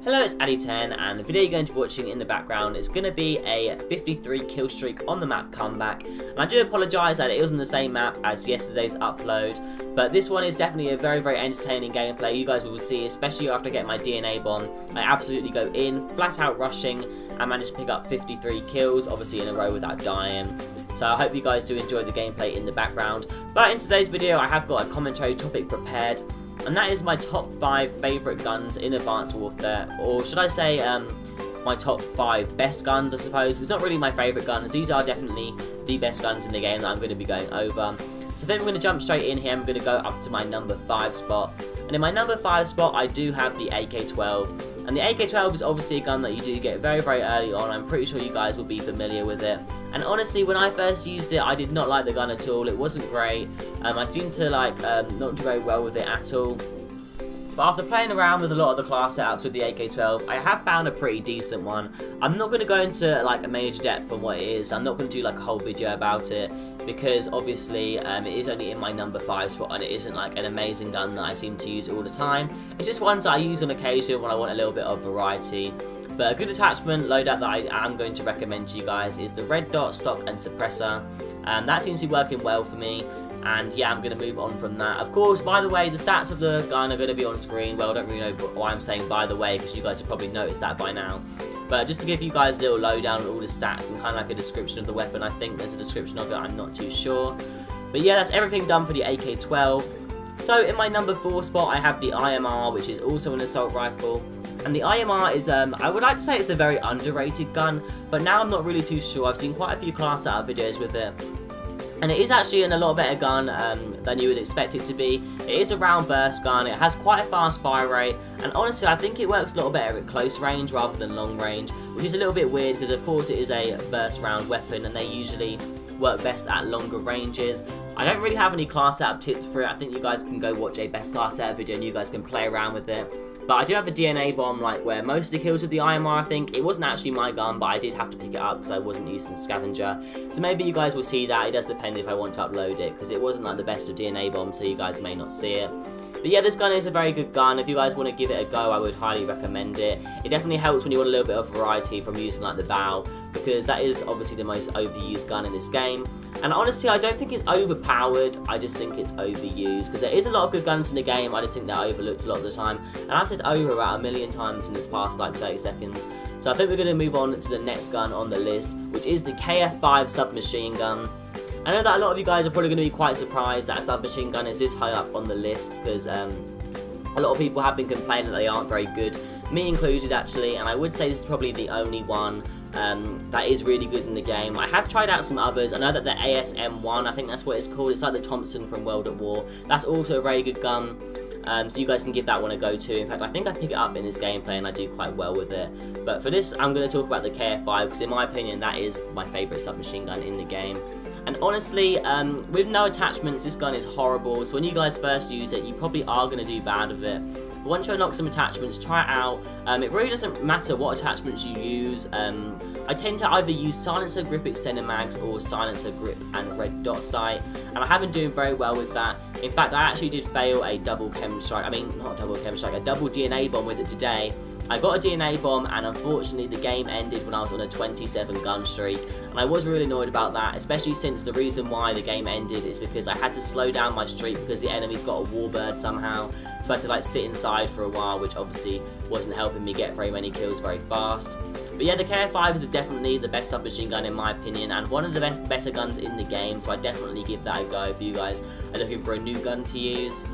Hello, it's Addy10, and the video you're going to be watching in the background is going to be a 53 kill streak on the map Comeback. And I do apologise that it wasn't the same map as yesterday's upload, but this one is definitely a very, very entertaining gameplay. You guys will see, especially after I get my DNA bomb. I absolutely go in, flat out rushing, and manage to pick up 53 kills, obviously in a row without dying. So I hope you guys do enjoy the gameplay in the background. But in today's video, I have got a commentary topic prepared, and that is my top 5 favourite guns in Advanced Warfare, or should I say my top 5 best guns, I suppose. It's not really my favourite guns, these are definitely the best guns in the game that I'm going to be going over. So then we're going to jump straight in here, I'm going to go up to my number 5 spot. And in my number 5 spot, I do have the AK-12. And the AK-12 is obviously a gun that you do get very, very early on. I'm pretty sure you guys will be familiar with it. And honestly, when I first used it, I did not like the gun at all. It wasn't great. I seemed to not do very well with it at all. But after playing around with a lot of the class setups with the AK-12, I have found a pretty decent one. I'm not going to go into like a major depth on what it is. I'm not going to do like a whole video about it, because obviously it is only in my number 5 spot and it isn't like an amazing gun that I seem to use all the time. It's just ones that I use on occasion when I want a little bit of variety. But a good attachment loadout that I am going to recommend to you guys is the red dot, stock and suppressor. That seems to be working well for me. And yeah, I'm going to move on from that. Of course, by the way, the stats of the gun are going to be on screen. Well, I don't really know why I'm saying by the way, because you guys have probably noticed that by now. But just to give you guys a little lowdown on all the stats and kind of like a description of the weapon, I think there's a description of it, I'm not too sure. But yeah, that's everything done for the AK-12. So in my number 4 spot, I have the IMR, which is also an assault rifle. And the IMR is, I would like to say it's a very underrated gun, but now I'm not really too sure. I've seen quite a few class setup videos with it. And it is actually a lot better gun than you would expect it to be. It is a round burst gun, it has quite a fast fire rate, and honestly I think it works a lot better at close range rather than long range, which is a little bit weird because of course it is a burst round weapon and they usually work best at longer ranges. I don't really have any class setup tips for it. I think you guys can go watch a best class setup video and you guys can play around with it. But I do have a DNA bomb, like where most of the kills with the IMR, I think. It wasn't actually my gun, but I did have to pick it up because I wasn't using the scavenger. So maybe you guys will see that. It does depend if I want to upload it, because it wasn't like the best of DNA bombs, so you guys may not see it. But yeah, this gun is a very good gun. If you guys want to give it a go, I would highly recommend it. It definitely helps when you want a little bit of variety from using like the bow, because that is obviously the most overused gun in this game. And honestly, I don't think it's overpowered, I just think it's overused, because there is a lot of good guns in the game, I just think they're overlooked a lot of the time. And I've said over about 1,000,000 times in this past like 30 seconds. So I think we're going to move on to the next gun on the list, which is the KF5 submachine gun. I know that a lot of you guys are probably going to be quite surprised that a submachine gun is this high up on the list, because a lot of people have been complaining that they aren't very good, me included actually, and I would say this is probably the only one that is really good in the game. I have tried out some others. I know that the ASM1, I think that's what it's called, it's like the Thompson from World at War, that's also a very good gun. So you guys can give that one a go too. In fact, I think I pick it up in this gameplay and I do quite well with it. But for this, I'm going to talk about the KF5, because in my opinion, that is my favourite submachine gun in the game. And honestly, with no attachments, this gun is horrible. So when you guys first use it, you probably are going to do bad with it. But once you unlock some attachments, try it out. It really doesn't matter what attachments you use. I tend to either use silencer, grip extender mags, or silencer, grip and red dot sight, and I have been doing very well with that. In fact, I actually did fail a double chem strike, not a double chem strike, a double DNA bomb with it today. I got a DNA bomb, and unfortunately the game ended when I was on a 27 gun streak, and I was really annoyed about that, especially since the reason why the game ended is because I had to slow down my streak because the enemy's got a warbird somehow, so I had to like sit inside for a while, which obviously wasn't helping me get very many kills very fast. But yeah, the KF5 is definitely the best submachine gun in my opinion, and one of the better guns in the game, so I definitely give that a go if you guys are looking for a new gun to use.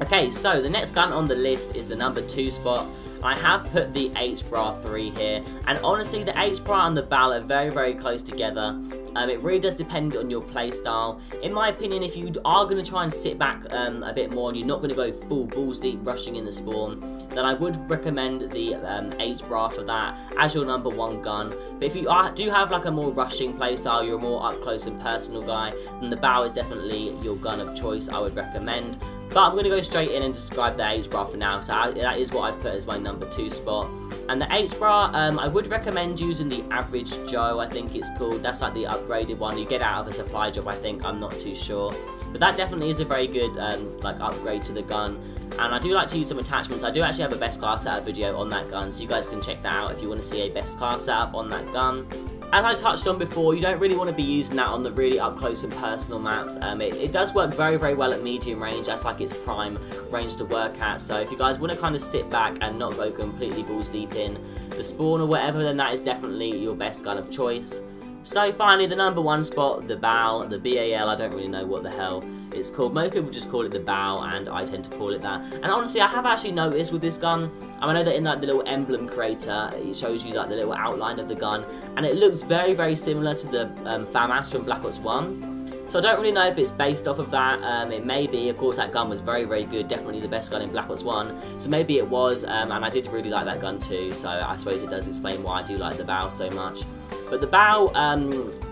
Okay, so the next gun on the list is the number 2 spot. I have put the HBRA 3 here, and honestly the HBRA and the BAL are very, very close together. It really does depend on your playstyle. In my opinion, if you are going to try and sit back a bit more and you're not going to go full balls deep rushing in the spawn, then I would recommend the HBRA for that as your number 1 gun. But if you do have like a more rushing playstyle, you're a more up close and personal guy, then the BAL is definitely your gun of choice, I would recommend. But I'm going to go straight in and describe the HBRA for now, so that is what I've put as my number 2 spot. And the H-bar, I would recommend using the Average Joe, I think it's called. That's like the upgraded one you get out of a supply drop, I think. I'm not too sure. But that definitely is a very good like upgrade to the gun. And I do like to use some attachments. I do actually have a best class setup video on that gun, so you guys can check that out if you want to see a best class setup on that gun. As I touched on before, you don't really want to be using that on the really up close and personal maps. It does work very, very well at medium range. That's like its prime range to work at. So if you guys want to kind of sit back and not go completely balls deep in the spawn or whatever, then that is definitely your best gun of choice. So finally, the number 1 spot, the BAL, the BAL, I don't really know what the hell it's called. Most people just call it the BAL, and I tend to call it that. And honestly, I have actually noticed with this gun, I know that in like the little emblem creator, it shows you like the little outline of the gun, and it looks very, very similar to the FAMAS from Black Ops 1. So I don't really know if it's based off of that. It may be. Of course, that gun was very, very good. Definitely the best gun in Black Ops 1. So maybe it was, and I did really like that gun too. So I suppose it does explain why I do like the BAL so much. But the BAL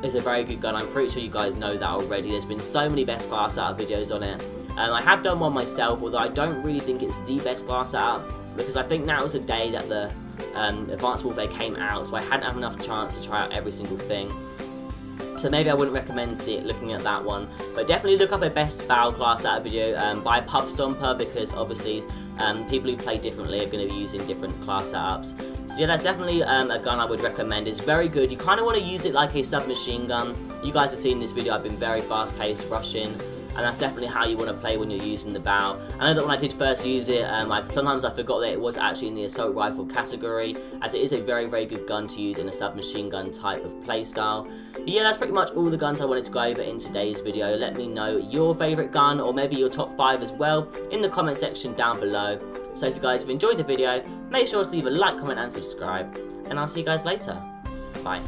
is a very good gun. I'm pretty sure you guys know that already. There's been so many best class setup videos on it. I have done one myself, although I don't really think it's the best class setup, because I think that was the day that the Advanced Warfare came out, so I hadn't had enough chance to try out every single thing. So maybe I wouldn't recommend looking at that one, but definitely look up a best BAL class setup video by Pub Stomper, because obviously people who play differently are going to be using different class setups. So yeah, that's definitely a gun I would recommend. It's very good. You kind of want to use it like a submachine gun. You guys have seen this video, I've been very fast paced, rushing, and that's definitely how you want to play when you're using the BAL. I know that when I did first use it, sometimes I forgot that it was actually in the assault rifle category, as it is a very, very good gun to use in a submachine gun type of playstyle. But yeah, that's pretty much all the guns I wanted to go over in today's video. Let me know your favourite gun, or maybe your top 5 as well, in the comment section down below. So if you guys have enjoyed the video, make sure to leave a like, comment and subscribe, and I'll see you guys later. Bye.